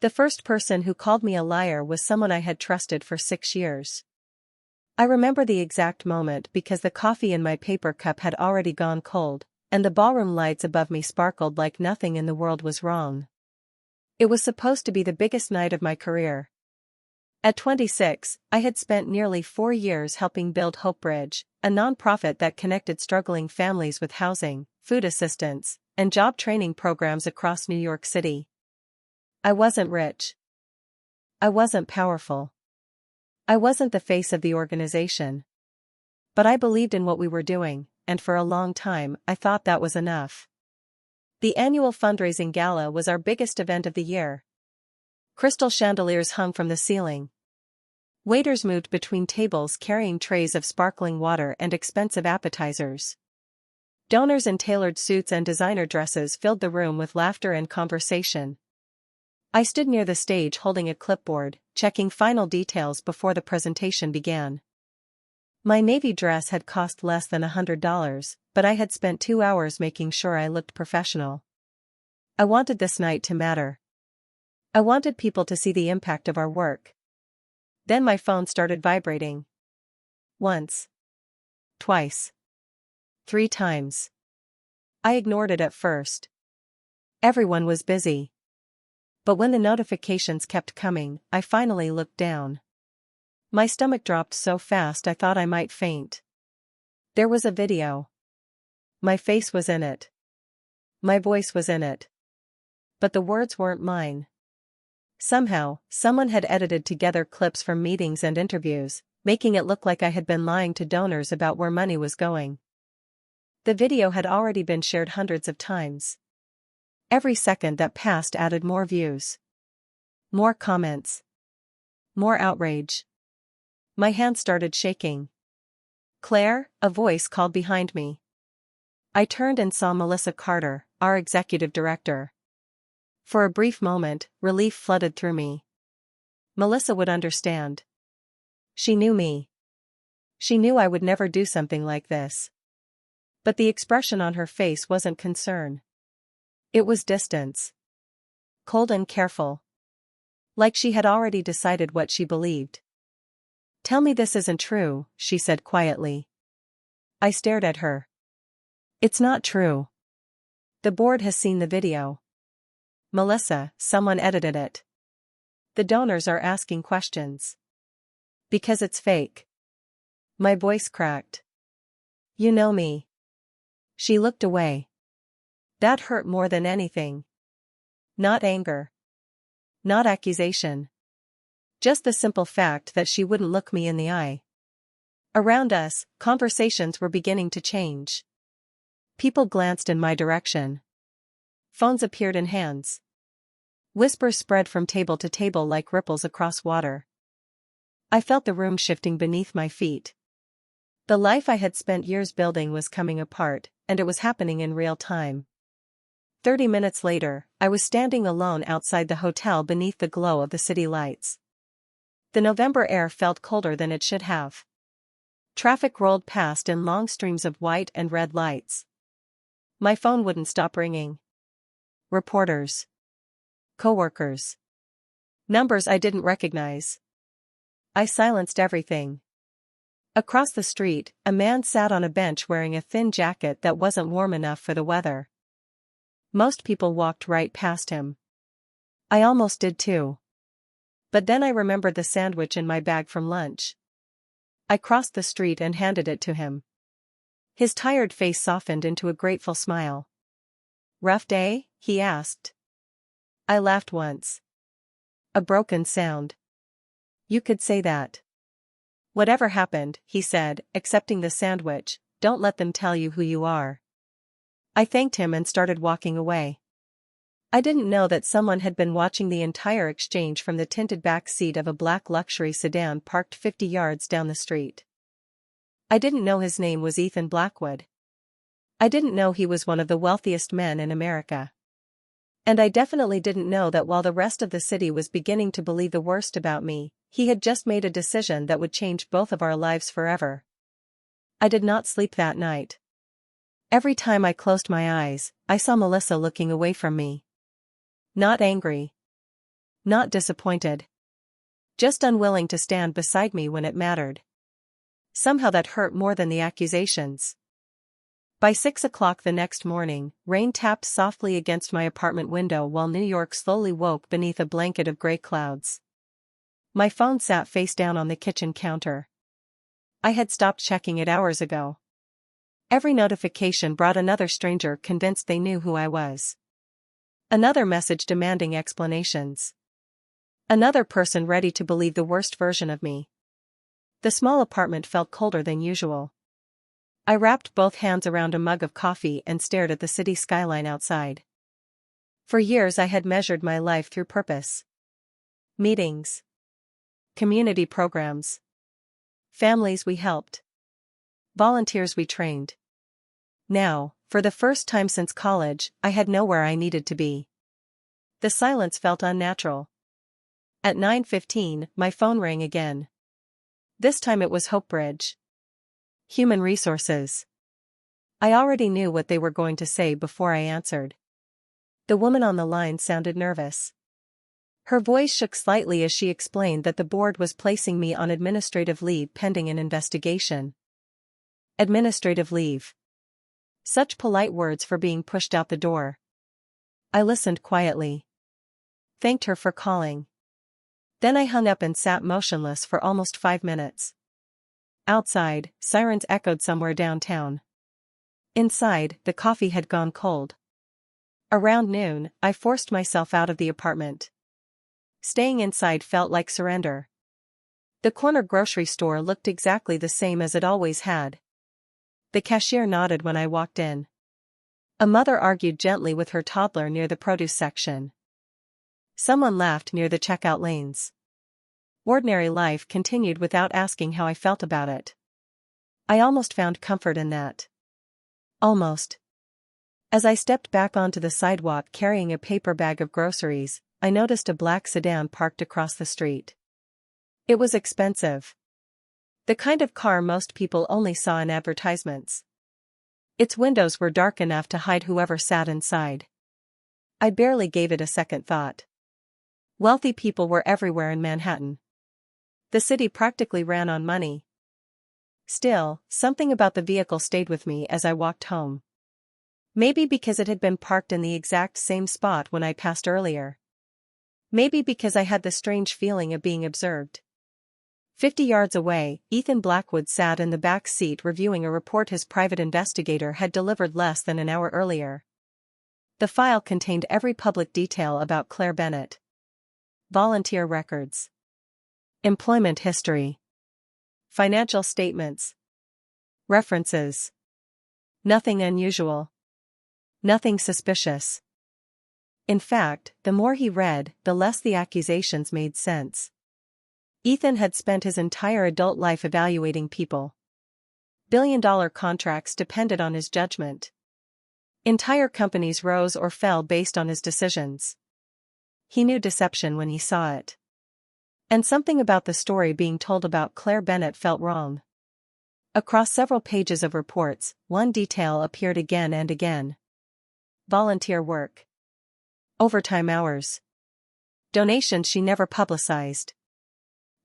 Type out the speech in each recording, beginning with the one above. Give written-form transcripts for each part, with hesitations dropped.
The first person who called me a liar was someone I had trusted for 6 years. I remember the exact moment because the coffee in my paper cup had already gone cold, and the ballroom lights above me sparkled like nothing in the world was wrong. It was supposed to be the biggest night of my career. At 26, I had spent nearly 4 years helping build Hope Bridge, a nonprofit that connected struggling families with housing, food assistance, and job training programs across New York City. I wasn't rich. I wasn't powerful. I wasn't the face of the organization. But I believed in what we were doing, and for a long time I thought that was enough. The annual fundraising gala was our biggest event of the year. Crystal chandeliers hung from the ceiling. Waiters moved between tables carrying trays of sparkling water and expensive appetizers. Donors in tailored suits and designer dresses filled the room with laughter and conversation. I stood near the stage holding a clipboard, checking final details before the presentation began. My navy dress had cost less than $100, but I had spent 2 hours making sure I looked professional. I wanted this night to matter. I wanted people to see the impact of our work. Then my phone started vibrating. Once. Twice. 3 times. I ignored it at first. Everyone was busy. But when the notifications kept coming, I finally looked down. My stomach dropped so fast I thought I might faint. There was a video. My face was in it. My voice was in it. But the words weren't mine. Somehow, someone had edited together clips from meetings and interviews, making it look like I had been lying to donors about where money was going. The video had already been shared hundreds of times. Every second that passed added more views. More comments. More outrage. My hands started shaking. "Claire," a voice called behind me. I turned and saw Melissa Carter, our executive director. For a brief moment, relief flooded through me. Melissa would understand. She knew me. She knew I would never do something like this. But the expression on her face wasn't concern. It was distance. Cold and careful. Like she had already decided what she believed. "Tell me this isn't true," she said quietly. I stared at her. "It's not true. The board has seen the video. Melissa, someone edited it. The donors are asking questions. Because it's fake." My voice cracked. "You know me." She looked away. That hurt more than anything. Not anger. Not accusation. Just the simple fact that she wouldn't look me in the eye. Around us, conversations were beginning to change. People glanced in my direction. Phones appeared in hands. Whispers spread from table to table like ripples across water. I felt the room shifting beneath my feet. The life I had spent years building was coming apart, and it was happening in real time. 30 minutes later, I was standing alone outside the hotel beneath the glow of the city lights. The November air felt colder than it should have. Traffic rolled past in long streams of white and red lights. My phone wouldn't stop ringing. Reporters. Coworkers. Numbers I didn't recognize. I silenced everything. Across the street, a man sat on a bench wearing a thin jacket that wasn't warm enough for the weather. Most people walked right past him. I almost did too. But then I remembered the sandwich in my bag from lunch. I crossed the street and handed it to him. His tired face softened into a grateful smile. "Rough day?" he asked. I laughed once. A broken sound. "You could say that." "Whatever happened," he said, accepting the sandwich, "don't let them tell you who you are." I thanked him and started walking away. I didn't know that someone had been watching the entire exchange from the tinted back seat of a black luxury sedan parked 50 yards down the street. I didn't know his name was Ethan Blackwood. I didn't know he was one of the wealthiest men in America. And I definitely didn't know that while the rest of the city was beginning to believe the worst about me, he had just made a decision that would change both of our lives forever. I did not sleep that night. Every time I closed my eyes, I saw Melissa looking away from me. Not angry. Not disappointed. Just unwilling to stand beside me when it mattered. Somehow that hurt more than the accusations. By 6 o'clock the next morning, rain tapped softly against my apartment window while New York slowly woke beneath a blanket of gray clouds. My phone sat face down on the kitchen counter. I had stopped checking it hours ago. Every notification brought another stranger convinced they knew who I was. Another message demanding explanations. Another person ready to believe the worst version of me. The small apartment felt colder than usual. I wrapped both hands around a mug of coffee and stared at the city skyline outside. For years I had measured my life through purpose. Meetings. Community programs. Families we helped. Volunteers we trained. Now, for the first time since college, I had nowhere I needed to be. The silence felt unnatural. At 9:15, my phone rang again. This time it was Hopebridge. Human Resources. I already knew what they were going to say before I answered. The woman on the line sounded nervous. Her voice shook slightly as she explained that the board was placing me on administrative leave pending an investigation. Administrative leave. Such polite words for being pushed out the door. I listened quietly. Thanked her for calling. Then I hung up and sat motionless for almost 5 minutes. Outside, sirens echoed somewhere downtown. Inside, the coffee had gone cold. Around noon, I forced myself out of the apartment. Staying inside felt like surrender. The corner grocery store looked exactly the same as it always had. The cashier nodded when I walked in. A mother argued gently with her toddler near the produce section. Someone laughed near the checkout lanes. Ordinary life continued without asking how I felt about it. I almost found comfort in that. Almost. As I stepped back onto the sidewalk carrying a paper bag of groceries, I noticed a black sedan parked across the street. It was expensive. The kind of car most people only saw in advertisements. Its windows were dark enough to hide whoever sat inside. I barely gave it a second thought. Wealthy people were everywhere in Manhattan. The city practically ran on money. Still, something about the vehicle stayed with me as I walked home. Maybe because it had been parked in the exact same spot when I passed earlier. Maybe because I had the strange feeling of being observed. 50 yards away, Ethan Blackwood sat in the back seat reviewing a report his private investigator had delivered less than an hour earlier. The file contained every public detail about Claire Bennett. Volunteer records. Employment history. Financial statements. References. Nothing unusual. Nothing suspicious. In fact, the more he read, the less the accusations made sense. Ethan had spent his entire adult life evaluating people. Billion-dollar contracts depended on his judgment. Entire companies rose or fell based on his decisions. He knew deception when he saw it. And something about the story being told about Claire Bennett felt wrong. Across several pages of reports, one detail appeared again and again. Volunteer work. Overtime hours. Donations she never publicized.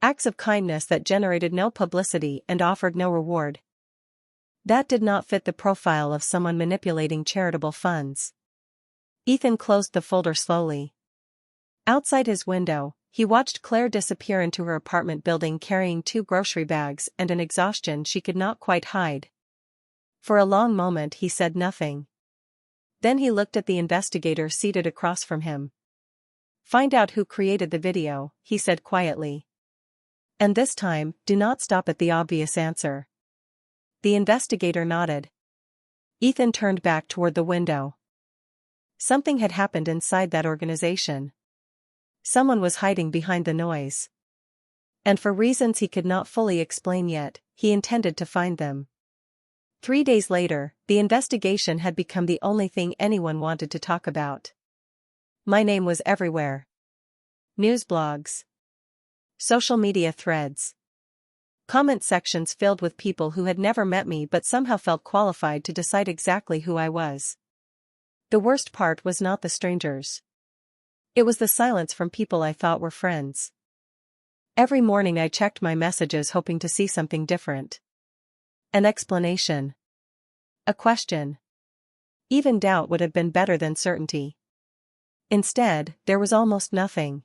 Acts of kindness that generated no publicity and offered no reward. That did not fit the profile of someone manipulating charitable funds. Ethan closed the folder slowly. Outside his window, he watched Claire disappear into her apartment building carrying 2 grocery bags and an exhaustion she could not quite hide. For a long moment he said nothing. Then he looked at the investigator seated across from him. "Find out who created the video," he said quietly. "And this time, do not stop at the obvious answer." The investigator nodded. Ethan turned back toward the window. Something had happened inside that organization. Someone was hiding behind the noise. And for reasons he could not fully explain yet, he intended to find them. 3 days later, the investigation had become the only thing anyone wanted to talk about. My name was everywhere. News blogs. Social media threads. Comment sections filled with people who had never met me but somehow felt qualified to decide exactly who I was. The worst part was not the strangers. It was the silence from people I thought were friends. Every morning I checked my messages hoping to see something different. An explanation. A question. Even doubt would have been better than certainty. Instead, there was almost nothing.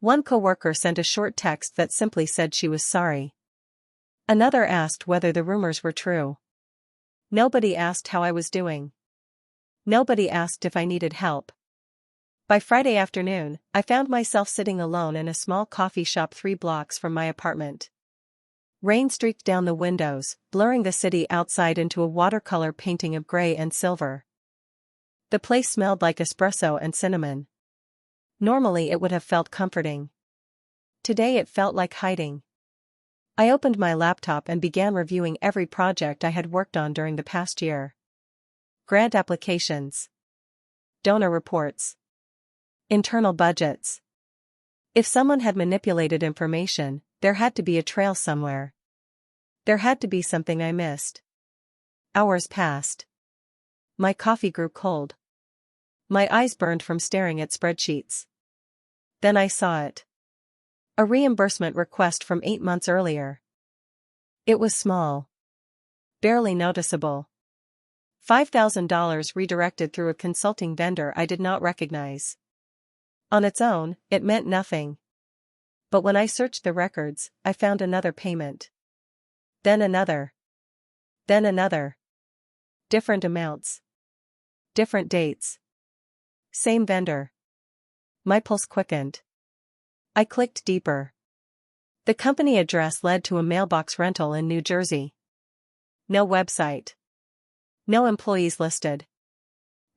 One coworker sent a short text that simply said she was sorry. Another asked whether the rumors were true. Nobody asked how I was doing. Nobody asked if I needed help. By Friday afternoon, I found myself sitting alone in a small coffee shop 3 blocks from my apartment. Rain streaked down the windows, blurring the city outside into a watercolor painting of gray and silver. The place smelled like espresso and cinnamon. Normally it would have felt comforting. Today it felt like hiding. I opened my laptop and began reviewing every project I had worked on during the past year. Grant applications. Donor reports. Internal budgets. If someone had manipulated information, there had to be a trail somewhere. There had to be something I missed. Hours passed. My coffee grew cold. My eyes burned from staring at spreadsheets. Then I saw it. A reimbursement request from 8 months earlier. It was small. Barely noticeable. $5,000 redirected through a consulting vendor I did not recognize. On its own, it meant nothing. But when I searched the records, I found another payment. Then another. Then another. Different amounts. Different dates. Same vendor. My pulse quickened. I clicked deeper. The company address led to a mailbox rental in New Jersey. No website. No employees listed.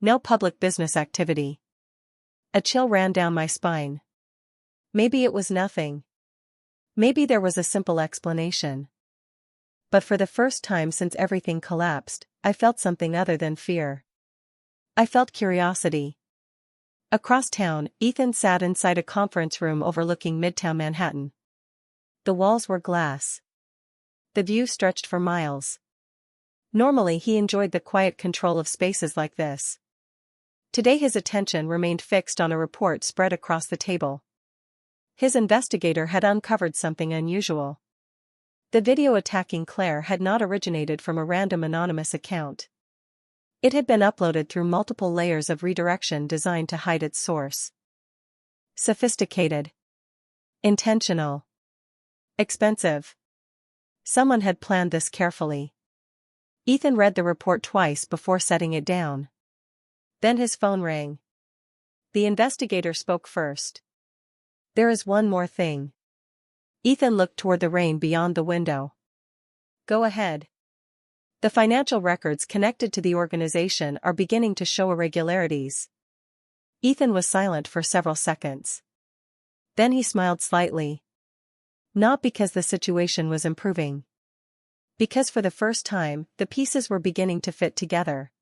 No public business activity. A chill ran down my spine. Maybe it was nothing. Maybe there was a simple explanation. But for the first time since everything collapsed, I felt something other than fear. I felt curiosity. Across town, Ethan sat inside a conference room overlooking Midtown Manhattan. The walls were glass. The view stretched for miles. Normally he enjoyed the quiet control of spaces like this. Today his attention remained fixed on a report spread across the table. His investigator had uncovered something unusual. The video attacking Claire had not originated from a random anonymous account. It had been uploaded through multiple layers of redirection designed to hide its source. Sophisticated. Intentional. Expensive. Someone had planned this carefully. Ethan read the report twice before setting it down. Then his phone rang. The investigator spoke first. "There is one more thing." Ethan looked toward the rain beyond the window. "Go ahead." "The financial records connected to the organization are beginning to show irregularities." Ethan was silent for several seconds. Then he smiled slightly. Not because the situation was improving. Because for the first time, the pieces were beginning to fit together.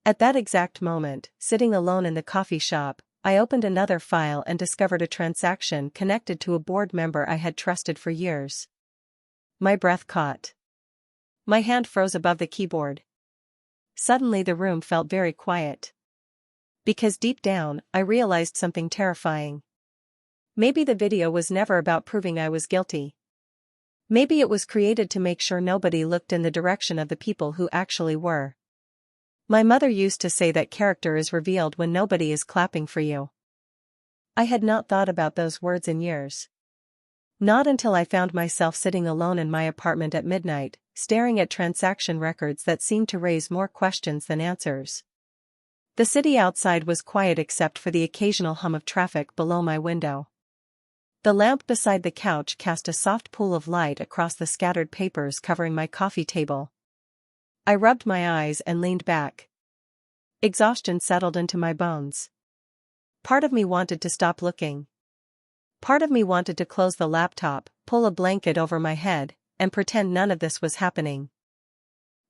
At that exact moment, sitting alone in the coffee shop, I opened another file and discovered a transaction connected to a board member I had trusted for years. My breath caught. My hand froze above the keyboard. Suddenly the room felt very quiet. Because deep down, I realized something terrifying. Maybe the video was never about proving I was guilty. Maybe it was created to make sure nobody looked in the direction of the people who actually were. My mother used to say that character is revealed when nobody is clapping for you. I had not thought about those words in years. Not until I found myself sitting alone in my apartment at midnight, staring at transaction records that seemed to raise more questions than answers. The city outside was quiet except for the occasional hum of traffic below my window. The lamp beside the couch cast a soft pool of light across the scattered papers covering my coffee table. I rubbed my eyes and leaned back. Exhaustion settled into my bones. Part of me wanted to stop looking. Part of me wanted to close the laptop, pull a blanket over my head, and pretend none of this was happening.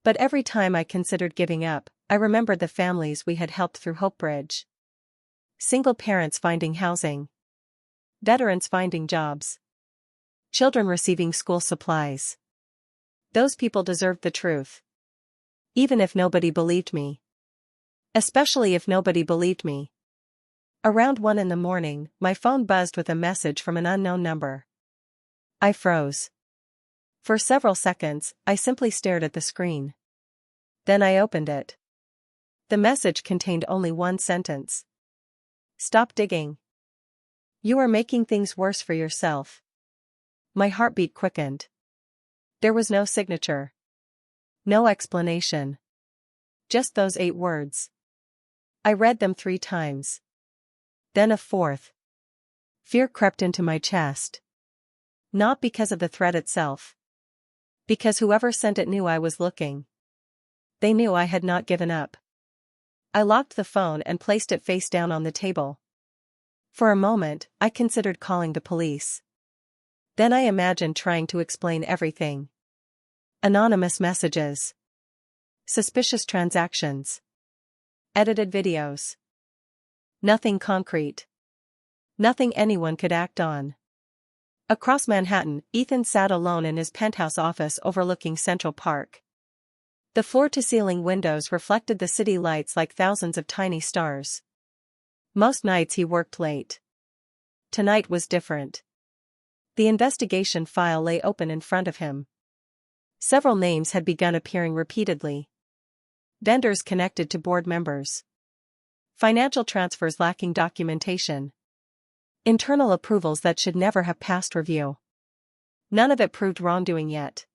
But every time I considered giving up, I remembered the families we had helped through Hope Bridge. Single parents finding housing. Veterans finding jobs. Children receiving school supplies. Those people deserved the truth. Even if nobody believed me. Especially if nobody believed me. Around 1 in the morning, my phone buzzed with a message from an unknown number. I froze. For several seconds, I simply stared at the screen. Then I opened it. The message contained only one sentence. Stop digging. You are making things worse for yourself. My heartbeat quickened. There was no signature. No explanation. Just those 8 words. I read them 3 times. Then a fourth. Fear crept into my chest. Not because of the threat itself. Because whoever sent it knew I was looking. They knew I had not given up. I locked the phone and placed it face down on the table. For a moment, I considered calling the police. Then I imagined trying to explain everything. Anonymous messages. Suspicious transactions. Edited videos. Nothing concrete. Nothing anyone could act on. Across Manhattan, Ethan sat alone in his penthouse office overlooking Central Park. The floor-to-ceiling windows reflected the city lights like thousands of tiny stars. Most nights he worked late. Tonight was different. The investigation file lay open in front of him. Several names had begun appearing repeatedly. Vendors connected to board members. Financial transfers lacking documentation. Internal approvals that should never have passed review. None of it proved wrongdoing yet.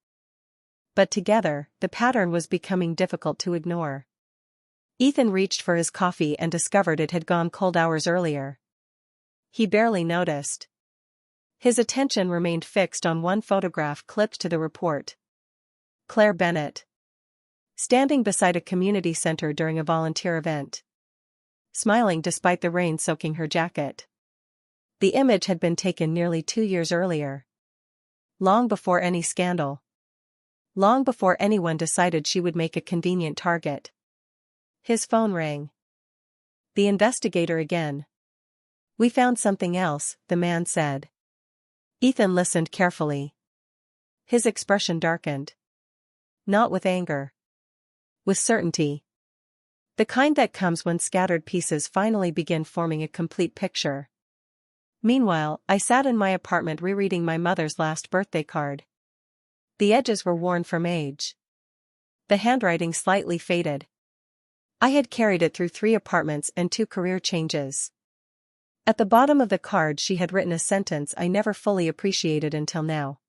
But together, the pattern was becoming difficult to ignore. Ethan reached for his coffee and discovered it had gone cold hours earlier. He barely noticed. His attention remained fixed on one photograph clipped to the report. Claire Bennett. Standing beside a community center during a volunteer event. Smiling despite the rain soaking her jacket. The image had been taken nearly 2 years earlier. Long before any scandal. Long before anyone decided she would make a convenient target. His phone rang. The investigator again. We found something else, the man said. Ethan listened carefully. His expression darkened. Not with anger. With certainty. The kind that comes when scattered pieces finally begin forming a complete picture. Meanwhile, I sat in my apartment rereading my mother's last birthday card. The edges were worn from age. The handwriting slightly faded. I had carried it through 3 apartments and 2 career changes. At the bottom of the card she had written a sentence I never fully appreciated until now.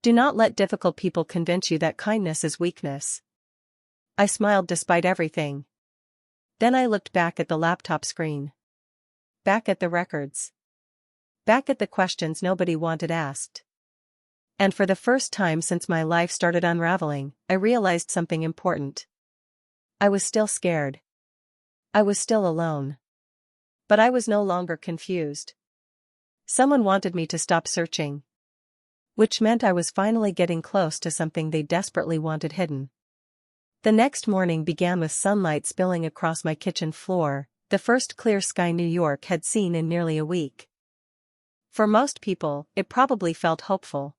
Do not let difficult people convince you that kindness is weakness. I smiled despite everything. Then I looked back at the laptop screen. Back at the records. Back at the questions nobody wanted asked. And for the first time since my life started unraveling, I realized something important. I was still scared. I was still alone. But I was no longer confused. Someone wanted me to stop searching. Which meant I was finally getting close to something they desperately wanted hidden. The next morning began with sunlight spilling across my kitchen floor, the first clear sky New York had seen in nearly a week. For most people, it probably felt hopeful.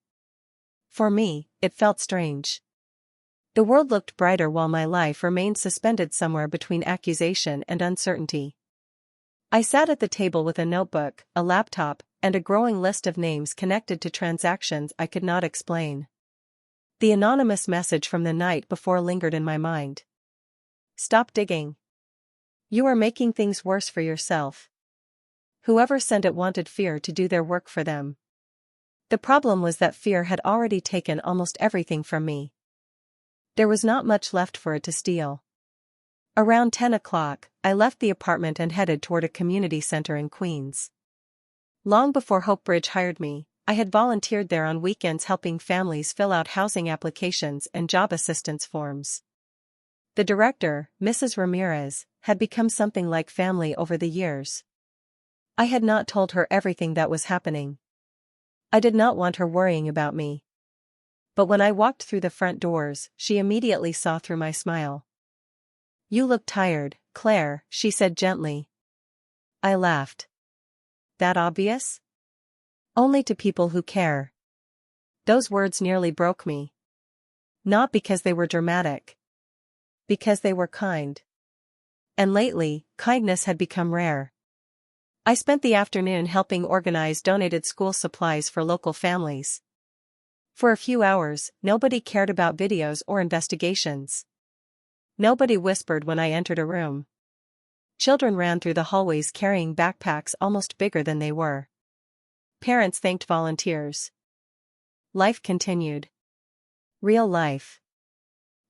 For me, it felt strange. The world looked brighter while my life remained suspended somewhere between accusation and uncertainty. I sat at the table with a notebook, a laptop, and a growing list of names connected to transactions I could not explain. The anonymous message from the night before lingered in my mind. Stop digging. You are making things worse for yourself. Whoever sent it wanted fear to do their work for them. The problem was that fear had already taken almost everything from me. There was not much left for it to steal. Around 10 o'clock, I left the apartment and headed toward a community center in Queens. Long before Hope Bridge hired me, I had volunteered there on weekends helping families fill out housing applications and job assistance forms. The director, Mrs. Ramirez, had become something like family over the years. I had not told her everything that was happening. I did not want her worrying about me. But when I walked through the front doors, she immediately saw through my smile. You look tired, Claire, she said gently. I laughed. That obvious? Only to people who care. Those words nearly broke me. Not because they were dramatic. Because they were kind. And lately, kindness had become rare. I spent the afternoon helping organize donated school supplies for local families. For a few hours, nobody cared about videos or investigations. Nobody whispered when I entered a room. Children ran through the hallways carrying backpacks almost bigger than they were. Parents thanked volunteers. Life continued. Real life.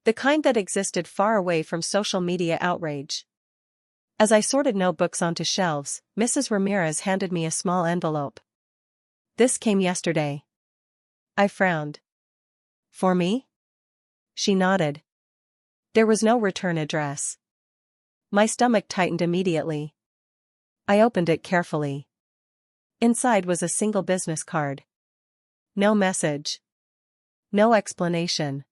The kind that existed far away from social media outrage. As I sorted notebooks onto shelves, Mrs. Ramirez handed me a small envelope. "This came yesterday." I frowned. "For me?" She nodded. There was no return address. My stomach tightened immediately. I opened it carefully. Inside was a single business card. No message. No explanation.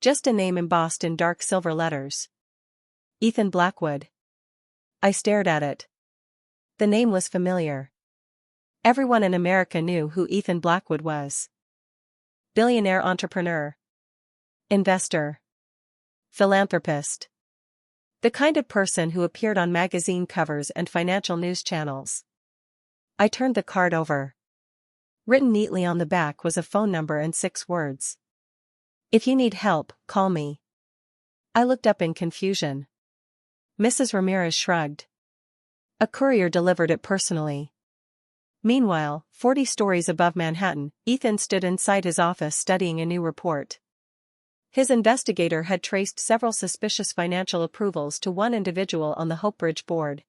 Just a name embossed in dark silver letters. Ethan Blackwood. I stared at it. The name was familiar. Everyone in America knew who Ethan Blackwood was. Billionaire entrepreneur. Investor. Philanthropist. The kind of person who appeared on magazine covers and financial news channels. I turned the card over. Written neatly on the back was a phone number and 6 words. "If you need help, call me." I looked up in confusion. Mrs. Ramirez shrugged. A courier delivered it personally. Meanwhile, 40 stories above Manhattan, Ethan stood inside his office studying a new report. His investigator had traced several suspicious financial approvals to one individual on the Hope Bridge board.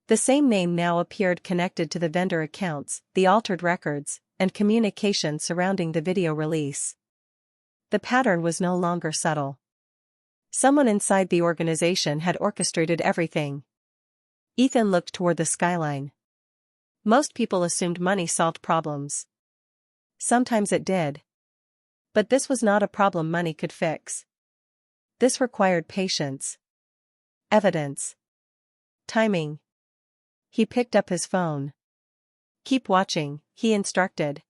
The same name now appeared connected to the vendor accounts, the altered records, and communication surrounding the video release. The pattern was no longer subtle. Someone inside the organization had orchestrated everything. Ethan looked toward the skyline. Most people assumed money solved problems. Sometimes it did. But this was not a problem money could fix. This required patience. Evidence. Timing. He picked up his phone. "Keep watching," he instructed.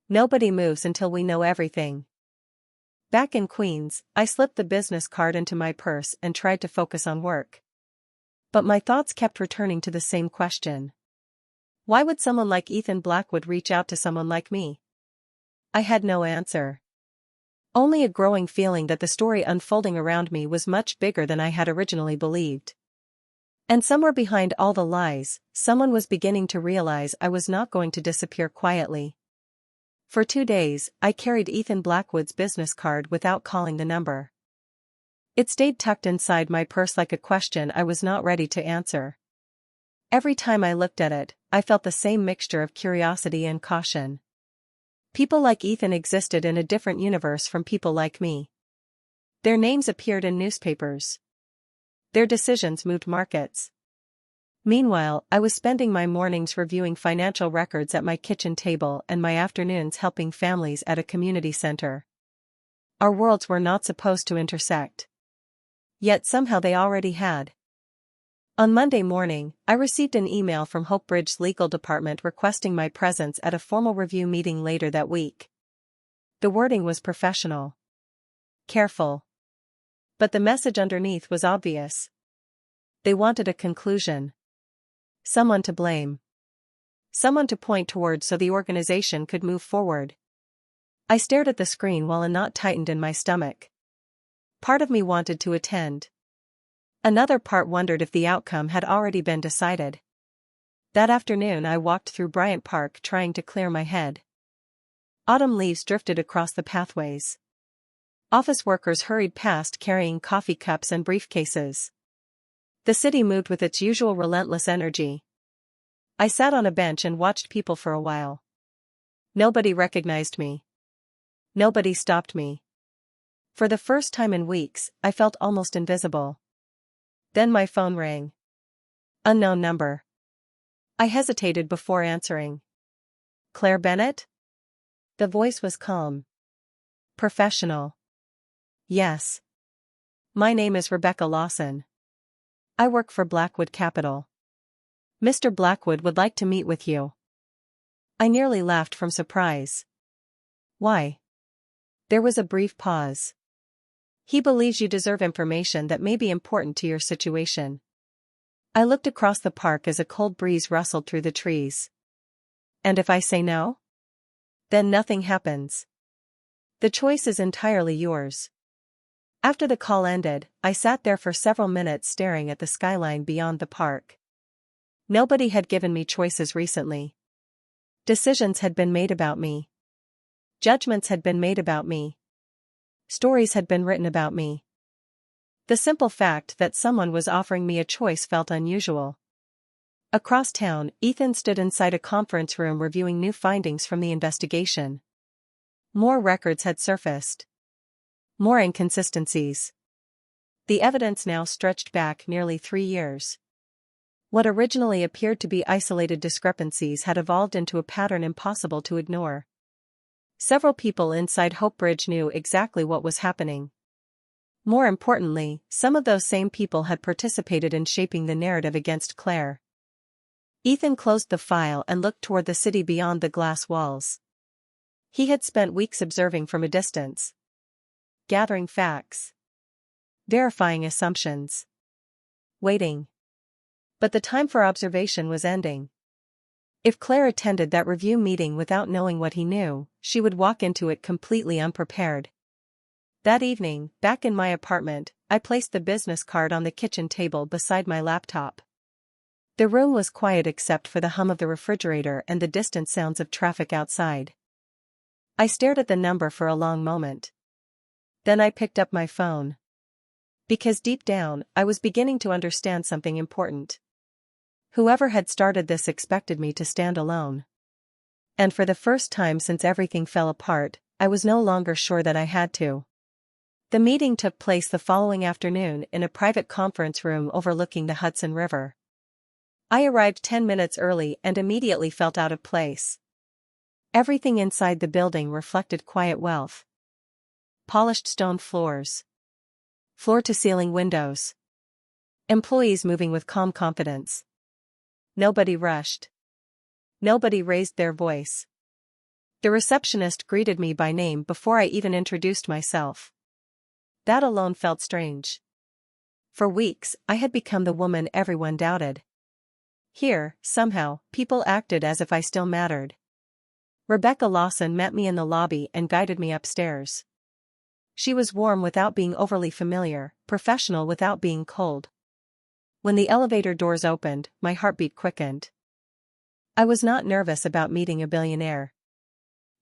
"Nobody moves until we know everything." Back in Queens, I slipped the business card into my purse and tried to focus on work. But my thoughts kept returning to the same question. Why would someone like Ethan Blackwood reach out to someone like me? I had no answer. Only a growing feeling that the story unfolding around me was much bigger than I had originally believed. And somewhere behind all the lies, someone was beginning to realize I was not going to disappear quietly. For 2 days, I carried Ethan Blackwood's business card without calling the number. It stayed tucked inside my purse like a question I was not ready to answer. Every time I looked at it, I felt the same mixture of curiosity and caution. People like Ethan existed in a different universe from people like me. Their names appeared in newspapers. Their decisions moved markets. Meanwhile, I was spending my mornings reviewing financial records at my kitchen table and my afternoons helping families at a community center. Our worlds were not supposed to intersect. Yet somehow they already had. On Monday morning, I received an email from Hope Bridge's legal department requesting my presence at a formal review meeting later that week. The wording was professional. Careful. But the message underneath was obvious. They wanted a conclusion. Someone to blame. Someone to point toward so the organization could move forward. I stared at the screen while a knot tightened in my stomach. Part of me wanted to attend. Another part wondered if the outcome had already been decided. That afternoon I walked through Bryant Park trying to clear my head. Autumn leaves drifted across the pathways. Office workers hurried past carrying coffee cups and briefcases. The city moved with its usual relentless energy. I sat on a bench and watched people for a while. Nobody recognized me. Nobody stopped me. For the first time in weeks, I felt almost invisible. Then my phone rang. Unknown number. I hesitated before answering. Claire Bennett? The voice was calm. Professional. Yes. My name is Rebecca Lawson. I work for Blackwood Capital. Mr. Blackwood would like to meet with you. I nearly laughed from surprise. Why? There was a brief pause. He believes you deserve information that may be important to your situation. I looked across the park as a cold breeze rustled through the trees. And if I say no? Then nothing happens. The choice is entirely yours. After the call ended, I sat there for several minutes staring at the skyline beyond the park. Nobody had given me choices recently. Decisions had been made about me. Judgments had been made about me. Stories had been written about me. The simple fact that someone was offering me a choice felt unusual. Across town, Ethan stood inside a conference room reviewing new findings from the investigation. More records had surfaced. More inconsistencies. The evidence now stretched back nearly 3 years. What originally appeared to be isolated discrepancies had evolved into a pattern impossible to ignore. Several people inside Hope Bridge knew exactly what was happening. More importantly, some of those same people had participated in shaping the narrative against Claire. Ethan closed the file and looked toward the city beyond the glass walls. He had spent weeks observing from a distance. Gathering facts. Verifying assumptions. Waiting. But the time for observation was ending. If Claire attended that review meeting without knowing what he knew, she would walk into it completely unprepared. That evening, back in my apartment, I placed the business card on the kitchen table beside my laptop. The room was quiet except for the hum of the refrigerator and the distant sounds of traffic outside. I stared at the number for a long moment. Then I picked up my phone. Because deep down, I was beginning to understand something important. Whoever had started this expected me to stand alone. And for the first time since everything fell apart, I was no longer sure that I had to. The meeting took place the following afternoon in a private conference room overlooking the Hudson River. I arrived 10 minutes early and immediately felt out of place. Everything inside the building reflected quiet wealth. Polished stone floors. Floor-to-ceiling windows. Employees moving with calm confidence. Nobody rushed. Nobody raised their voice. The receptionist greeted me by name before I even introduced myself. That alone felt strange. For weeks, I had become the woman everyone doubted. Here, somehow, people acted as if I still mattered. Rebecca Lawson met me in the lobby and guided me upstairs. She was warm without being overly familiar, professional without being cold. When the elevator doors opened, my heartbeat quickened. I was not nervous about meeting a billionaire.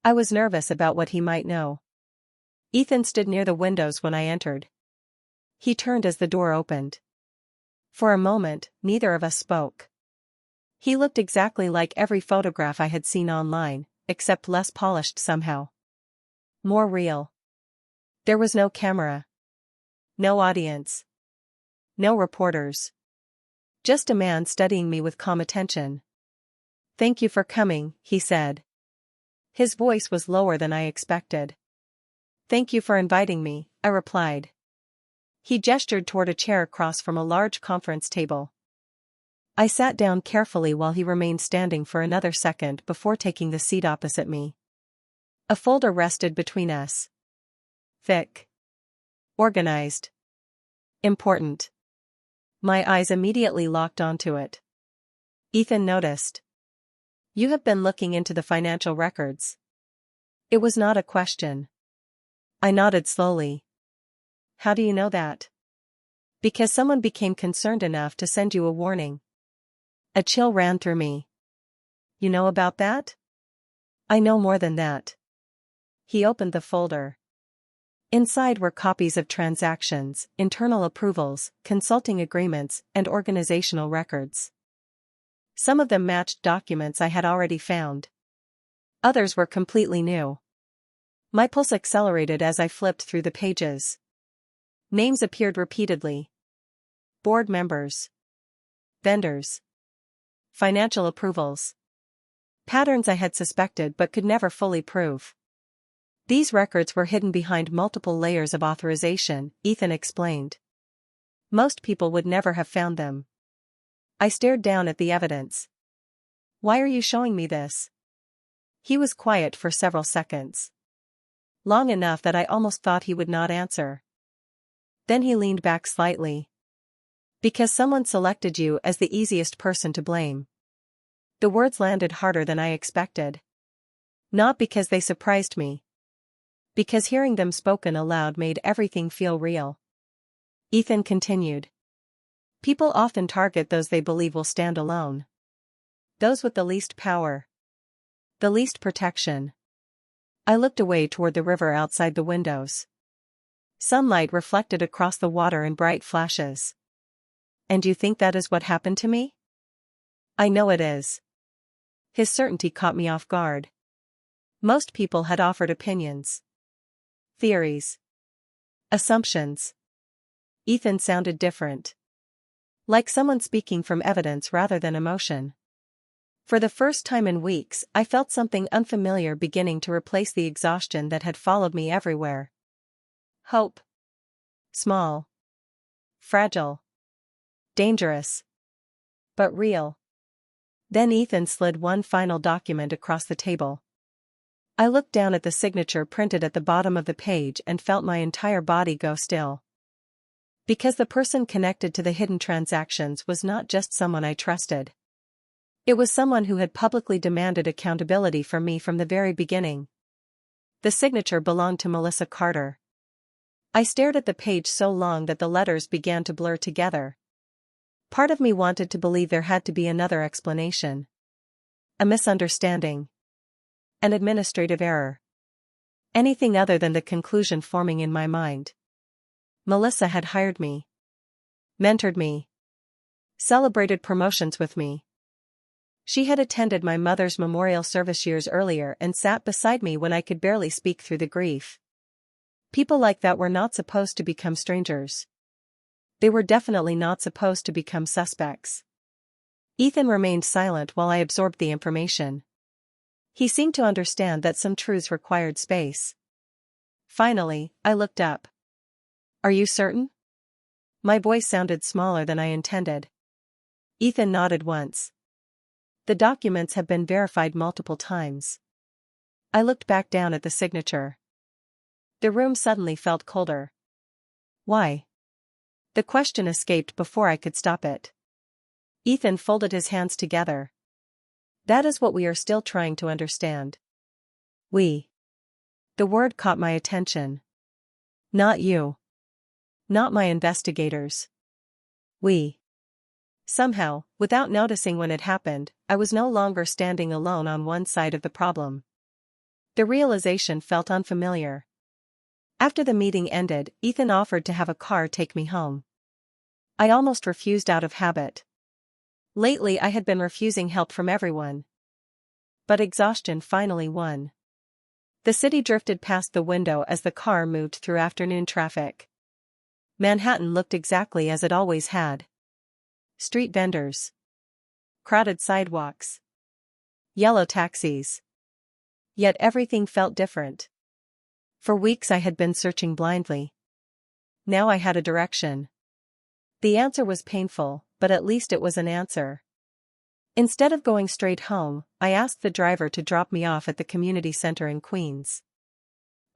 I was nervous about what he might know. Ethan stood near the windows when I entered. He turned as the door opened. For a moment, neither of us spoke. He looked exactly like every photograph I had seen online, except less polished somehow. More real. There was no camera. No audience. No reporters. Just a man studying me with calm attention. "Thank you for coming," he said. His voice was lower than I expected. "Thank you for inviting me," I replied. He gestured toward a chair across from a large conference table. I sat down carefully while he remained standing for another second before taking the seat opposite me. A folder rested between us. Thick. Organized. Important. My eyes immediately locked onto it. Ethan noticed. "You have been looking into the financial records." It was not a question. I nodded slowly. "How do you know that?" "Because someone became concerned enough to send you a warning." A chill ran through me. "You know about that?" "I know more than that." He opened the folder. Inside were copies of transactions, internal approvals, consulting agreements, and organizational records. Some of them matched documents I had already found. Others were completely new. My pulse accelerated as I flipped through the pages. Names appeared repeatedly. Board members. Vendors. Financial approvals. Patterns I had suspected but could never fully prove. These records were hidden behind multiple layers of authorization, Ethan explained. Most people would never have found them. I stared down at the evidence. "Why are you showing me this?" He was quiet for several seconds. Long enough that I almost thought he would not answer. Then he leaned back slightly. Because someone selected you as the easiest person to blame. The words landed harder than I expected. Not because they surprised me. Because hearing them spoken aloud made everything feel real. Ethan continued. People often target those they believe will stand alone. Those with the least power. The least protection. I looked away toward the river outside the windows. Sunlight reflected across the water in bright flashes. And you think that is what happened to me? I know it is. His certainty caught me off guard. Most people had offered opinions. Theories. Assumptions. Ethan sounded different. Like someone speaking from evidence rather than emotion. For the first time in weeks, I felt something unfamiliar beginning to replace the exhaustion that had followed me everywhere. Hope. Small. Fragile. Dangerous. But real. Then Ethan slid one final document across the table. I looked down at the signature printed at the bottom of the page and felt my entire body go still. Because the person connected to the hidden transactions was not just someone I trusted. It was someone who had publicly demanded accountability from me from the very beginning. The signature belonged to Melissa Carter. I stared at the page so long that the letters began to blur together. Part of me wanted to believe there had to be another explanation. A misunderstanding. An administrative error. Anything other than the conclusion forming in my mind. Melissa had hired me. Mentored me. Celebrated promotions with me. She had attended my mother's memorial service years earlier and sat beside me when I could barely speak through the grief. People like that were not supposed to become strangers. They were definitely not supposed to become suspects. Ethan remained silent while I absorbed the information. He seemed to understand that some truths required space. Finally, I looked up. Are you certain? My voice sounded smaller than I intended. Ethan nodded once. The documents have been verified multiple times. I looked back down at the signature. The room suddenly felt colder. Why? The question escaped before I could stop it. Ethan folded his hands together. That is what we are still trying to understand. We. The word caught my attention. Not you. Not my investigators. We. Somehow, without noticing when it happened, I was no longer standing alone on one side of the problem. The realization felt unfamiliar. After the meeting ended, Ethan offered to have a car take me home. I almost refused out of habit. Lately I had been refusing help from everyone. But exhaustion finally won. The city drifted past the window as the car moved through afternoon traffic. Manhattan looked exactly as it always had. Street vendors. Crowded sidewalks. Yellow taxis. Yet everything felt different. For weeks I had been searching blindly. Now I had a direction. The answer was painful, but at least it was an answer. Instead of going straight home, I asked the driver to drop me off at the community center in Queens.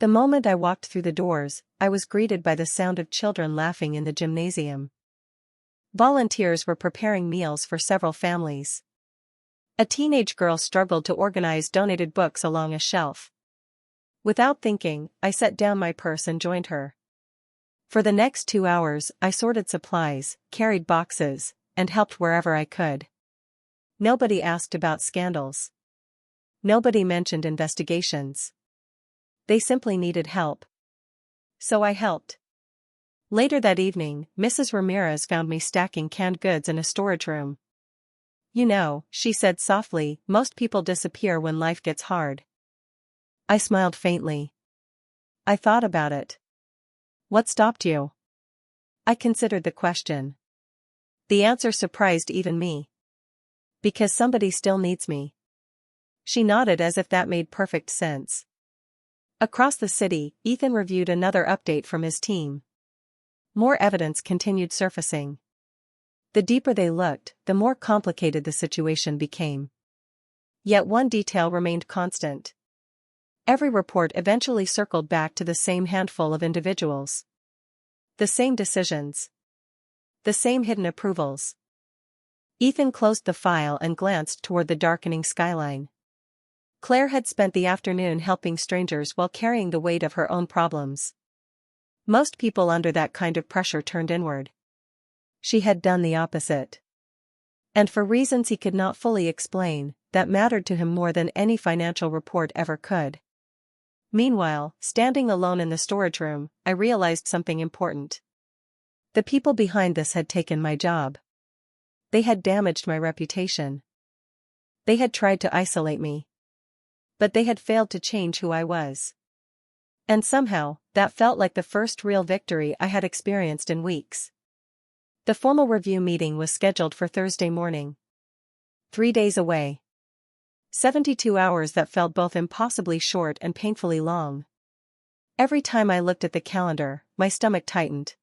The moment I walked through the doors, I was greeted by the sound of children laughing in the gymnasium. Volunteers were preparing meals for several families. A teenage girl struggled to organize donated books along a shelf. Without thinking, I set down my purse and joined her. For the next 2 hours, I sorted supplies, carried boxes, and helped wherever I could. Nobody asked about scandals. Nobody mentioned investigations. They simply needed help. So I helped. Later that evening, Mrs. Ramirez found me stacking canned goods in a storage room. You know, she said softly, most people disappear when life gets hard. I smiled faintly. I thought about it. What stopped you? I considered the question. The answer surprised even me. Because somebody still needs me. She nodded as if that made perfect sense. Across the city, Ethan reviewed another update from his team. More evidence continued surfacing. The deeper they looked, the more complicated the situation became. Yet one detail remained constant. Every report eventually circled back to the same handful of individuals. The same decisions. The same hidden approvals. Ethan closed the file and glanced toward the darkening skyline. Claire had spent the afternoon helping strangers while carrying the weight of her own problems. Most people under that kind of pressure turned inward. She had done the opposite. And for reasons he could not fully explain, that mattered to him more than any financial report ever could. Meanwhile, standing alone in the storage room, I realized something important. The people behind this had taken my job. They had damaged my reputation. They had tried to isolate me. But they had failed to change who I was. And somehow, that felt like the first real victory I had experienced in weeks. The formal review meeting was scheduled for Thursday morning. 3 days away. 72 hours that felt both impossibly short and painfully long. Every time I looked at the calendar, my stomach tightened.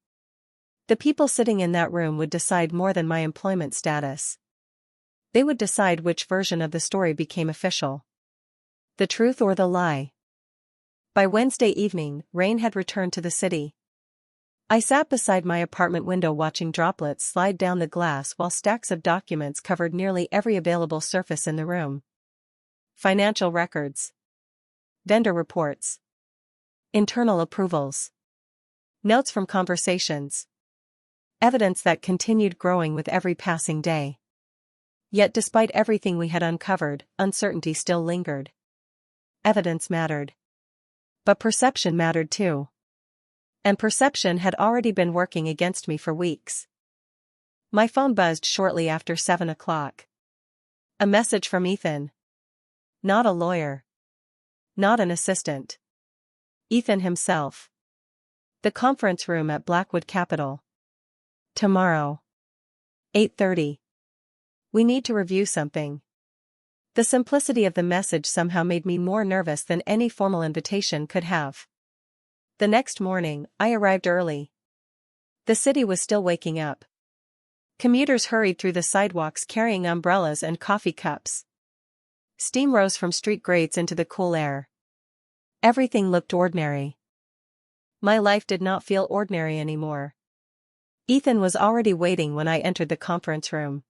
The people sitting in that room would decide more than my employment status. They would decide which version of the story became official. The truth or the lie. By Wednesday evening, rain had returned to the city. I sat beside my apartment window watching droplets slide down the glass while stacks of documents covered nearly every available surface in the room. Financial records. Vendor reports. Internal approvals. Notes from conversations. Evidence that continued growing with every passing day. Yet despite everything we had uncovered, uncertainty still lingered. Evidence mattered. But perception mattered too. And perception had already been working against me for weeks. My phone buzzed shortly after 7 o'clock. A message from Ethan. Not a lawyer. Not an assistant. Ethan himself. The conference room at Blackwood Capital. Tomorrow. 8:30. We need to review something. The simplicity of the message somehow made me more nervous than any formal invitation could have. The next morning, I arrived early. The city was still waking up. Commuters hurried through the sidewalks carrying umbrellas and coffee cups. Steam rose from street grates into the cool air. Everything looked ordinary. My life did not feel ordinary anymore. Ethan was already waiting when I entered the conference room.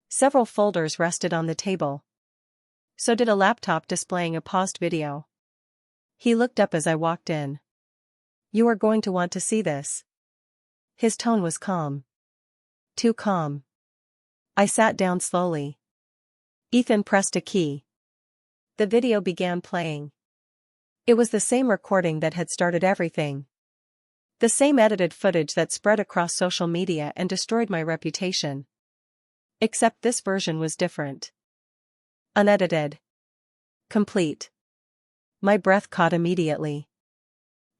Several folders rested on the table. So did a laptop displaying a paused video. He looked up as I walked in. You are going to want to see this. His tone was calm. Too calm. I sat down slowly. Ethan pressed a key. The video began playing. It was the same recording that had started everything. The same edited footage that spread across social media and destroyed my reputation. Except this version was different. Unedited. Complete. My breath caught immediately.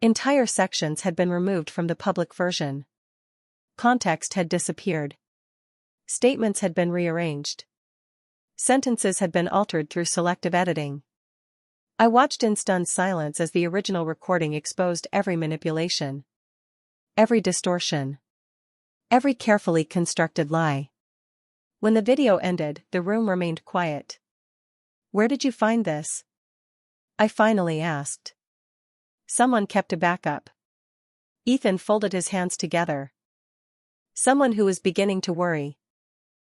Entire sections had been removed from the public version. Context had disappeared. Statements had been rearranged. Sentences had been altered through selective editing. I watched in stunned silence as the original recording exposed every manipulation. Every distortion. Every carefully constructed lie. When the video ended, the room remained quiet. Where did you find this? I finally asked. Someone kept a backup. Ethan folded his hands together. Someone who was beginning to worry.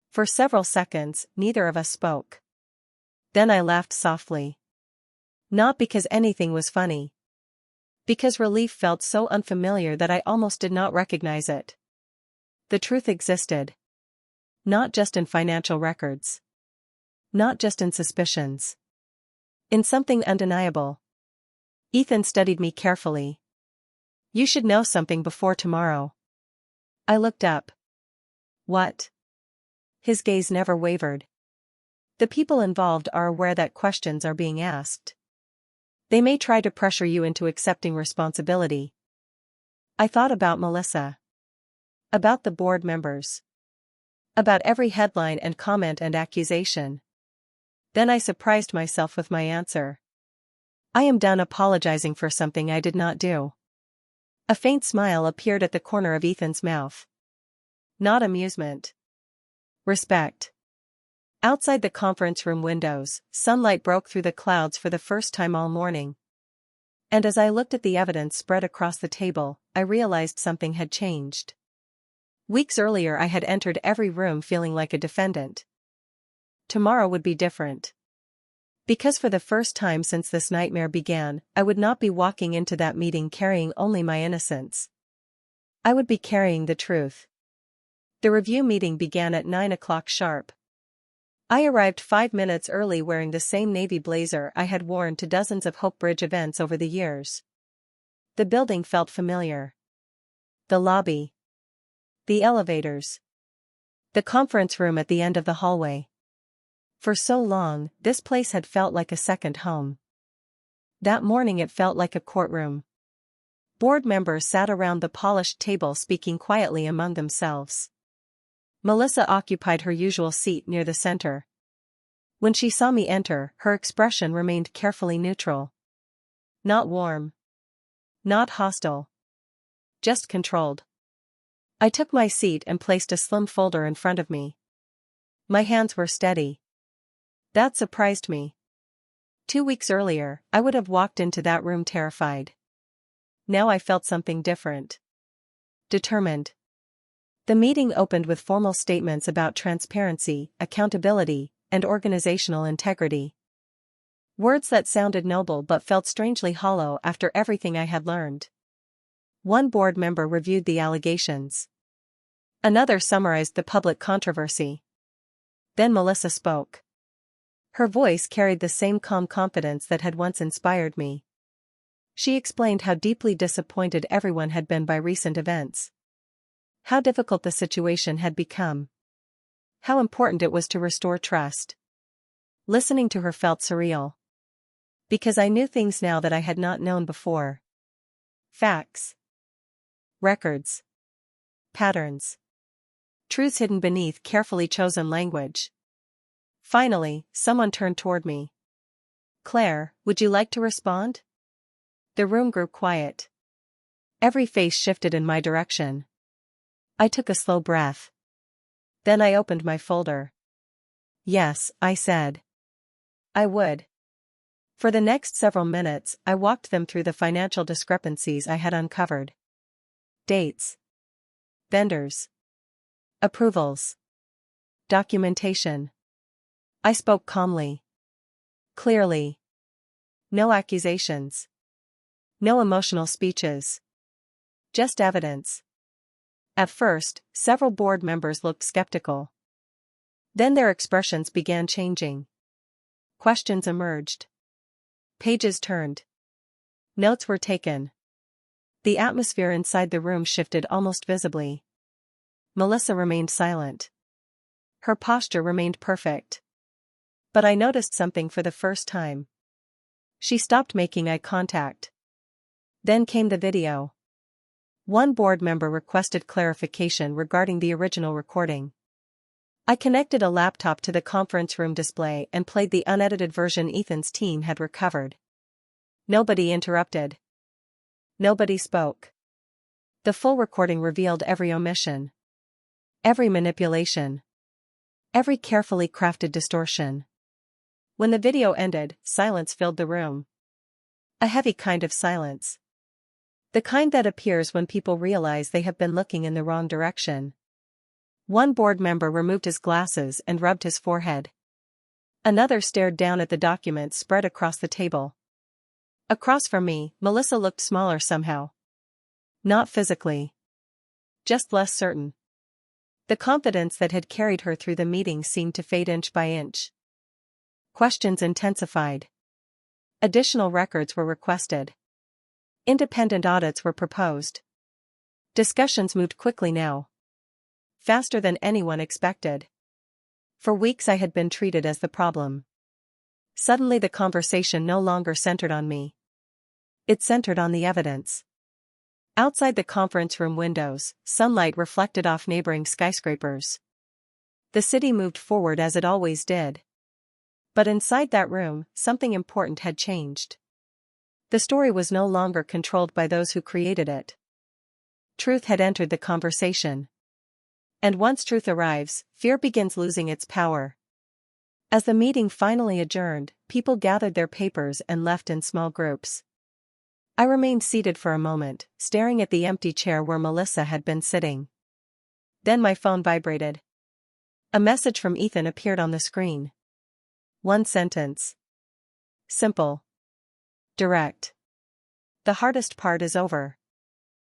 For several seconds, neither of us spoke. Then I laughed softly. Not because anything was funny. Because relief felt so unfamiliar that I almost did not recognize it. The truth existed. Not just in financial records. Not just in suspicions. In something undeniable. Ethan studied me carefully. You should know something before tomorrow. I looked up. What? His gaze never wavered. The people involved are aware that questions are being asked. They may try to pressure you into accepting responsibility. I thought about Melissa. About the board members. About every headline and comment and accusation. Then I surprised myself with my answer. I am done apologizing for something I did not do. A faint smile appeared at the corner of Ethan's mouth. Not amusement. Respect. Outside the conference room windows, sunlight broke through the clouds for the first time all morning. And as I looked at the evidence spread across the table, I realized something had changed. Weeks earlier I had entered every room feeling like a defendant. Tomorrow would be different. Because for the first time since this nightmare began, I would not be walking into that meeting carrying only my innocence. I would be carrying the truth. The review meeting began at 9 o'clock sharp. I arrived 5 minutes early wearing the same navy blazer I had worn to dozens of Hope Bridge events over the years. The building felt familiar. The lobby. The elevators. The conference room at the end of the hallway. For so long, this place had felt like a second home. That morning it felt like a courtroom. Board members sat around the polished table speaking quietly among themselves. Melissa occupied her usual seat near the center. When she saw me enter, her expression remained carefully neutral. Not warm. Not hostile. Just controlled. I took my seat and placed a slim folder in front of me. My hands were steady. That surprised me. 2 weeks earlier, I would have walked into that room terrified. Now I felt something different. Determined. The meeting opened with formal statements about transparency, accountability, and organizational integrity. Words that sounded noble but felt strangely hollow after everything I had learned. One board member reviewed the allegations. Another summarized the public controversy. Then Melissa spoke. Her voice carried the same calm confidence that had once inspired me. She explained how deeply disappointed everyone had been by recent events. How difficult the situation had become. How important it was to restore trust. Listening to her felt surreal. Because I knew things now that I had not known before. Facts. Records. Patterns. Truths hidden beneath carefully chosen language. Finally, someone turned toward me. Claire, would you like to respond? The room grew quiet. Every face shifted in my direction. I took a slow breath. Then I opened my folder. Yes, I said. I would. For the next several minutes, I walked them through the financial discrepancies I had uncovered. Dates. Vendors. Approvals. Documentation. I spoke calmly. Clearly. No accusations. No emotional speeches. Just evidence. At first, several board members looked skeptical. Then their expressions began changing. Questions emerged. Pages turned. Notes were taken. The atmosphere inside the room shifted almost visibly. Melissa remained silent. Her posture remained perfect. But I noticed something for the first time. She stopped making eye contact. Then came the video. One board member requested clarification regarding the original recording. I connected a laptop to the conference room display and played the unedited version Ethan's team had recovered. Nobody interrupted. Nobody spoke. The full recording revealed every omission. Every manipulation. Every carefully crafted distortion. When the video ended, silence filled the room. A heavy kind of silence. The kind that appears when people realize they have been looking in the wrong direction. One board member removed his glasses and rubbed his forehead. Another stared down at the document spread across the table. Across from me, Melissa looked smaller somehow. Not physically. Just less certain. The confidence that had carried her through the meeting seemed to fade inch by inch. Questions intensified. Additional records were requested. Independent audits were proposed. Discussions moved quickly now. Faster than anyone expected. For weeks I had been treated as the problem. Suddenly the conversation no longer centered on me. It centered on the evidence. Outside the conference room windows, sunlight reflected off neighboring skyscrapers. The city moved forward as it always did. But inside that room, something important had changed. The story was no longer controlled by those who created it. Truth had entered the conversation. And once truth arrives, fear begins losing its power. As the meeting finally adjourned, people gathered their papers and left in small groups. I remained seated for a moment, staring at the empty chair where Melissa had been sitting. Then my phone vibrated. A message from Ethan appeared on the screen. One sentence. Simple. Direct. The hardest part is over.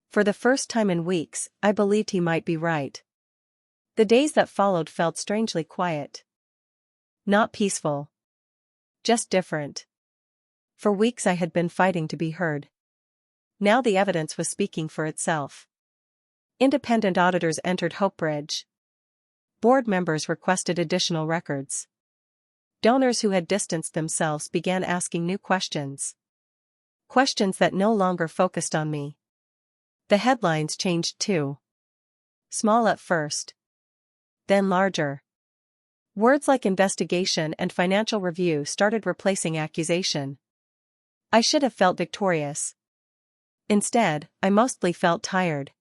For the first time in weeks, I believed he might be right. The days that followed felt strangely quiet. Not peaceful. Just different. For weeks I had been fighting to be heard. Now the evidence was speaking for itself. Independent auditors entered Hopebridge. Board members requested additional records. Donors who had distanced themselves began asking new questions. Questions that no longer focused on me. The headlines changed too. Small at first. Then larger. Words like investigation and financial review started replacing accusation. I should have felt victorious. Instead, I mostly felt tired.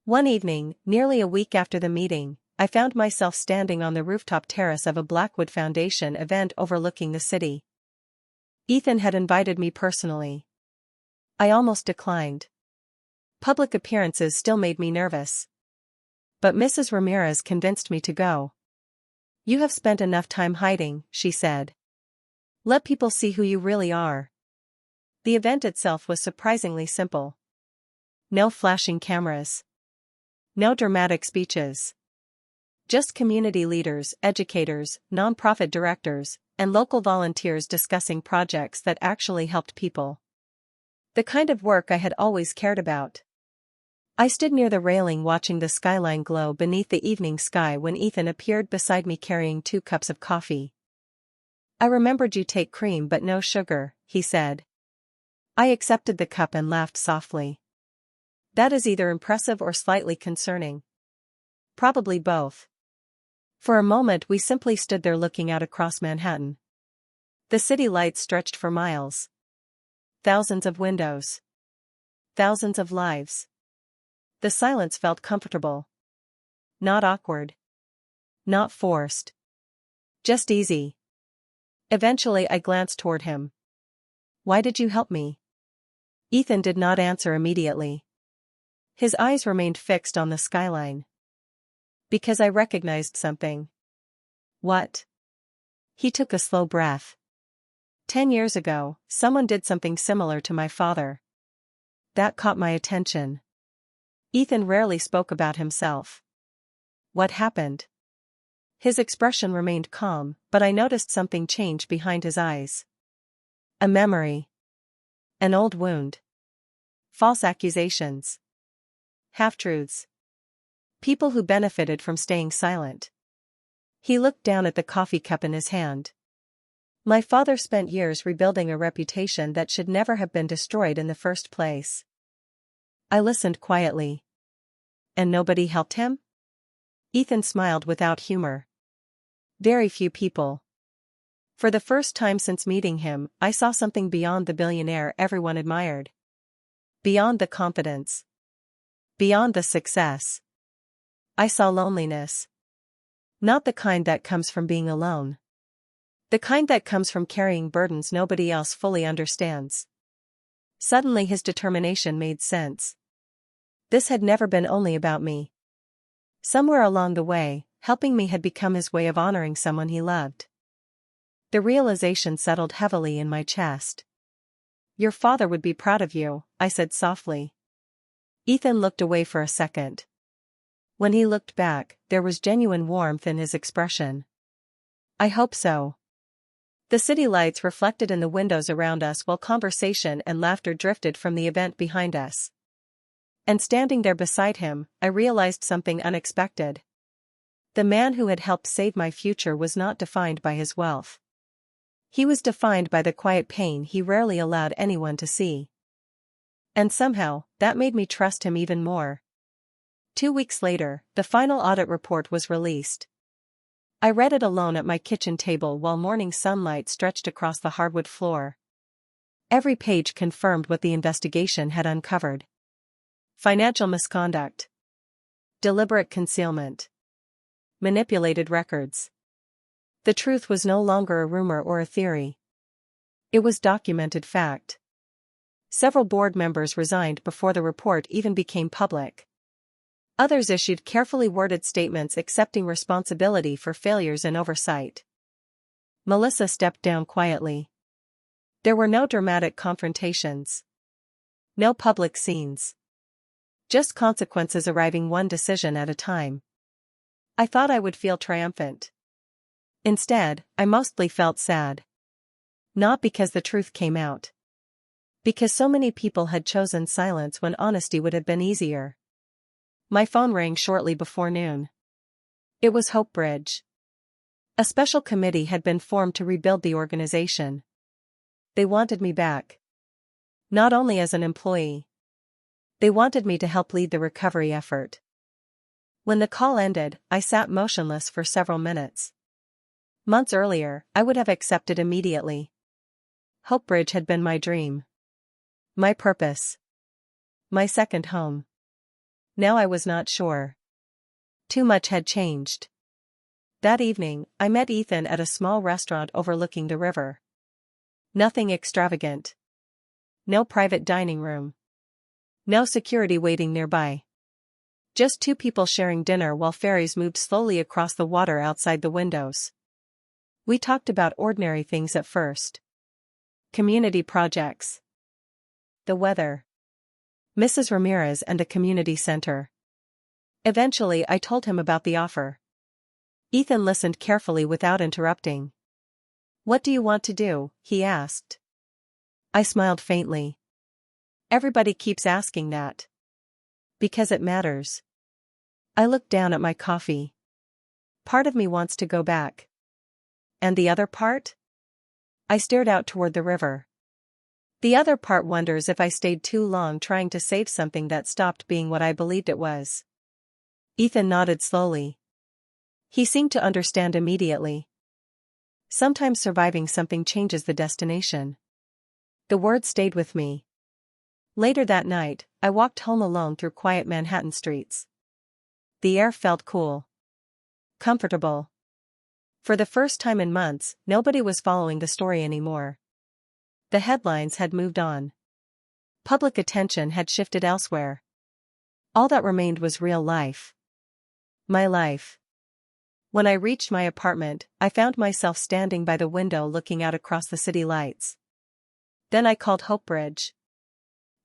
One evening, nearly a week after the meeting, I found myself standing on the rooftop terrace of a Blackwood Foundation event overlooking the city. Ethan had invited me personally. I almost declined. Public appearances still made me nervous. But Mrs. Ramirez convinced me to go. "You have spent enough time hiding," she said. "Let people see who you really are." The event itself was surprisingly simple. No flashing cameras. No dramatic speeches. Just community leaders, educators, nonprofit directors, and local volunteers discussing projects that actually helped people. The kind of work I had always cared about. I stood near the railing watching the skyline glow beneath the evening sky when Ethan appeared beside me carrying 2 cups of coffee. "I remembered you take cream but no sugar," he said. I accepted the cup and laughed softly. "That is either impressive or slightly concerning." "Probably both." For a moment we simply stood there looking out across Manhattan. The city lights stretched for miles. Thousands of windows. Thousands of lives. The silence felt comfortable. Not awkward. Not forced. Just easy. Eventually I glanced toward him. "Why did you help me?" Ethan did not answer immediately. His eyes remained fixed on the skyline. "Because I recognized something." "What?" He took a slow breath. 10 years ago, someone did something similar to my father. That caught my attention. Ethan rarely spoke about himself. "What happened?" His expression remained calm, but I noticed something change behind his eyes. A memory. An old wound. False accusations. Half-truths. People who benefited from staying silent. He looked down at the coffee cup in his hand. "My father spent years rebuilding a reputation that should never have been destroyed in the first place." I listened quietly. "And nobody helped him?" Ethan smiled without humor. "Very few people." For the first time since meeting him, I saw something beyond the billionaire everyone admired. Beyond the confidence. Beyond the success. I saw loneliness. Not the kind that comes from being alone. The kind that comes from carrying burdens nobody else fully understands. Suddenly his determination made sense. This had never been only about me. Somewhere along the way, helping me had become his way of honoring someone he loved. The realization settled heavily in my chest. "Your father would be proud of you," I said softly. Ethan looked away for a second. When he looked back, there was genuine warmth in his expression. "I hope so." The city lights reflected in the windows around us while conversation and laughter drifted from the event behind us. And standing there beside him, I realized something unexpected. The man who had helped save my future was not defined by his wealth. He was defined by the quiet pain he rarely allowed anyone to see. And somehow, that made me trust him even more. 2 weeks later, the final audit report was released. I read it alone at my kitchen table while morning sunlight stretched across the hardwood floor. Every page confirmed what the investigation had uncovered. Financial misconduct. Deliberate concealment. Manipulated records. The truth was no longer a rumor or a theory. It was documented fact. Several board members resigned before the report even became public. Others issued carefully worded statements accepting responsibility for failures and oversight. Melissa stepped down quietly. There were no dramatic confrontations. No public scenes. Just consequences arriving one decision at a time. I thought I would feel triumphant. Instead, I mostly felt sad. Not because the truth came out. Because so many people had chosen silence when honesty would have been easier. My phone rang shortly before noon. It was Hope Bridge. A special committee had been formed to rebuild the organization. They wanted me back. Not only as an employee. They wanted me to help lead the recovery effort. When the call ended, I sat motionless for several minutes. Months earlier, I would have accepted immediately. Hope Bridge had been my dream. My purpose. My second home. Now I was not sure. Too much had changed. That evening, I met Ethan at a small restaurant overlooking the river. Nothing extravagant. No private dining room. No security waiting nearby. Just two people sharing dinner while ferries moved slowly across the water outside the windows. We talked about ordinary things at first. Community projects. The weather. Mrs. Ramirez and a community center. Eventually I told him about the offer. Ethan listened carefully without interrupting. "What do you want to do?" he asked. I smiled faintly. Everybody keeps asking that. Because it matters. I looked down at my coffee. Part of me wants to go back. And the other part? I stared out toward the river. The other part wonders if I stayed too long trying to save something that stopped being what I believed it was. Ethan nodded slowly. He seemed to understand immediately. Sometimes surviving something changes the destination. The words stayed with me. Later that night, I walked home alone through quiet Manhattan streets. The air felt cool. Comfortable. For the first time in months, nobody was following the story anymore. The headlines had moved on. Public attention had shifted elsewhere. All that remained was real life. My life. When I reached my apartment, I found myself standing by the window looking out across the city lights. Then I called Hope Bridge.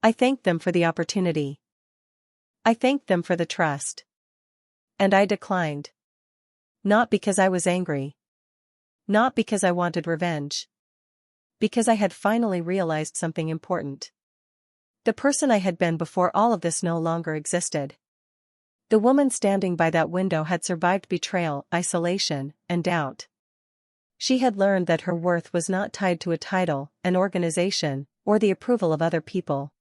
I thanked them for the opportunity. I thanked them for the trust. And I declined. Not because I was angry. Not because I wanted revenge. Because I had finally realized something important. The person I had been before all of this no longer existed. The woman standing by that window had survived betrayal, isolation, and doubt. She had learned that her worth was not tied to a title, an organization, or the approval of other people.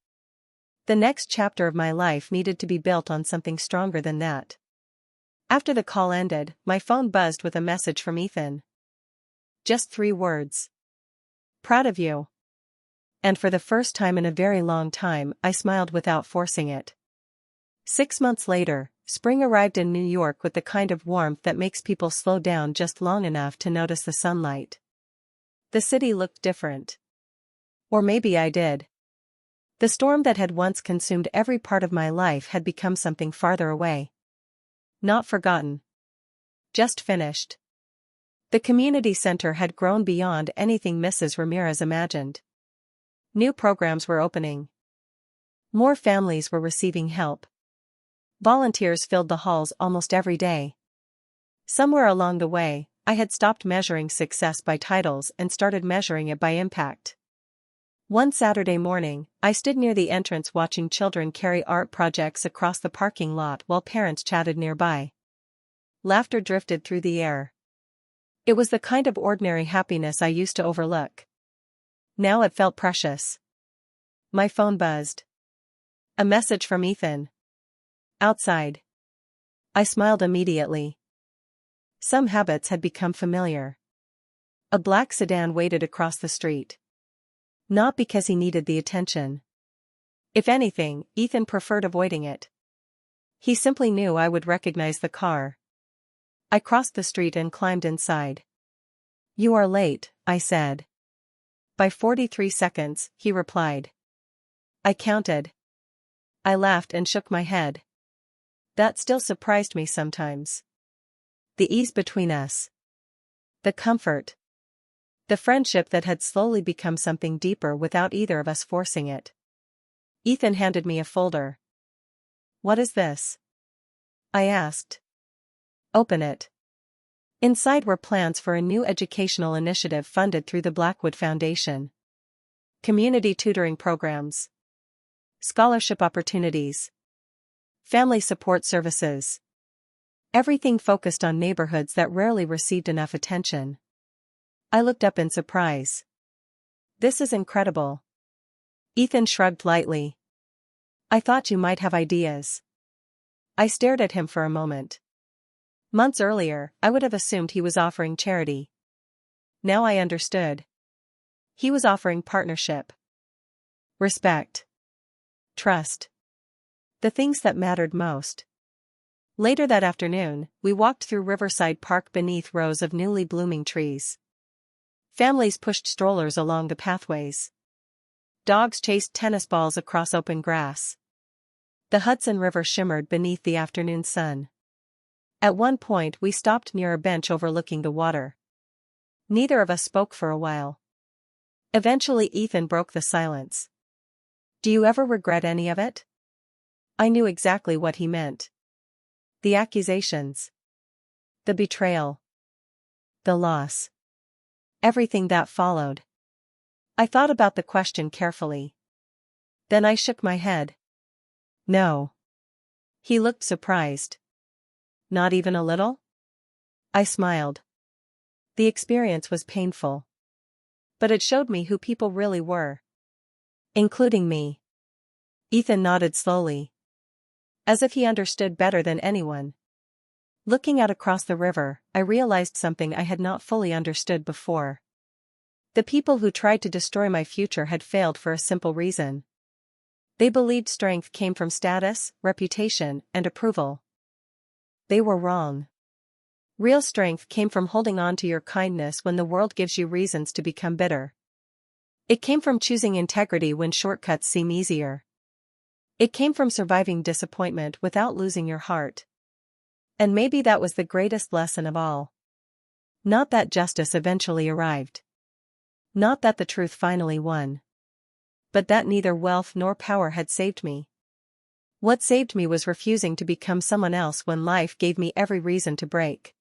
The next chapter of my life needed to be built on something stronger than that. After the call ended, my phone buzzed with a message from Ethan. Just 3 words. Proud of you. And for the first time in a very long time, I smiled without forcing it. 6 months later, spring arrived in New York with the kind of warmth that makes people slow down just long enough to notice the sunlight. The city looked different. Or maybe I did. The storm that had once consumed every part of my life had become something farther away. Not forgotten. Just finished. The community center had grown beyond anything Mrs. Ramirez imagined. New programs were opening. More families were receiving help. Volunteers filled the halls almost every day. Somewhere along the way, I had stopped measuring success by titles and started measuring it by impact. One Saturday morning, I stood near the entrance watching children carry art projects across the parking lot while parents chatted nearby. Laughter drifted through the air. It was the kind of ordinary happiness I used to overlook. Now it felt precious. My phone buzzed. A message from Ethan. Outside. I smiled immediately. Some habits had become familiar. A black sedan waited across the street. Not because he needed the attention. If anything, Ethan preferred avoiding it. He simply knew I would recognize the car. I crossed the street and climbed inside. "You are late," I said. "By 43 seconds," he replied. I counted. I laughed and shook my head. That still surprised me sometimes. The ease between us. The comfort. The friendship that had slowly become something deeper without either of us forcing it. Ethan handed me a folder. "What is this?" I asked. "Open it." Inside were plans for a new educational initiative funded through the Blackwood Foundation. Community tutoring programs. Scholarship opportunities. Family support services. Everything focused on neighborhoods that rarely received enough attention. I looked up in surprise. "This is incredible." Ethan shrugged lightly. "I thought you might have ideas." I stared at him for a moment. Months earlier, I would have assumed he was offering charity. Now I understood. He was offering partnership. Respect. Trust. The things that mattered most. Later that afternoon, we walked through Riverside Park beneath rows of newly blooming trees. Families pushed strollers along the pathways. Dogs chased tennis balls across open grass. The Hudson River shimmered beneath the afternoon sun. At one point we stopped near a bench overlooking the water. Neither of us spoke for a while. Eventually Ethan broke the silence. "Do you ever regret any of it?" I knew exactly what he meant. The accusations. The betrayal. The loss. Everything that followed. I thought about the question carefully. Then I shook my head. "No." He looked surprised. "Not even a little?" I smiled. The experience was painful. But it showed me who people really were. Including me. Ethan nodded slowly. As if he understood better than anyone. Looking out across the river, I realized something I had not fully understood before. The people who tried to destroy my future had failed for a simple reason. They believed strength came from status, reputation, and approval. They were wrong. Real strength came from holding on to your kindness when the world gives you reasons to become bitter. It came from choosing integrity when shortcuts seem easier. It came from surviving disappointment without losing your heart. And maybe that was the greatest lesson of all. Not that justice eventually arrived. Not that the truth finally won. But that neither wealth nor power had saved me. What saved me was refusing to become someone else when life gave me every reason to break.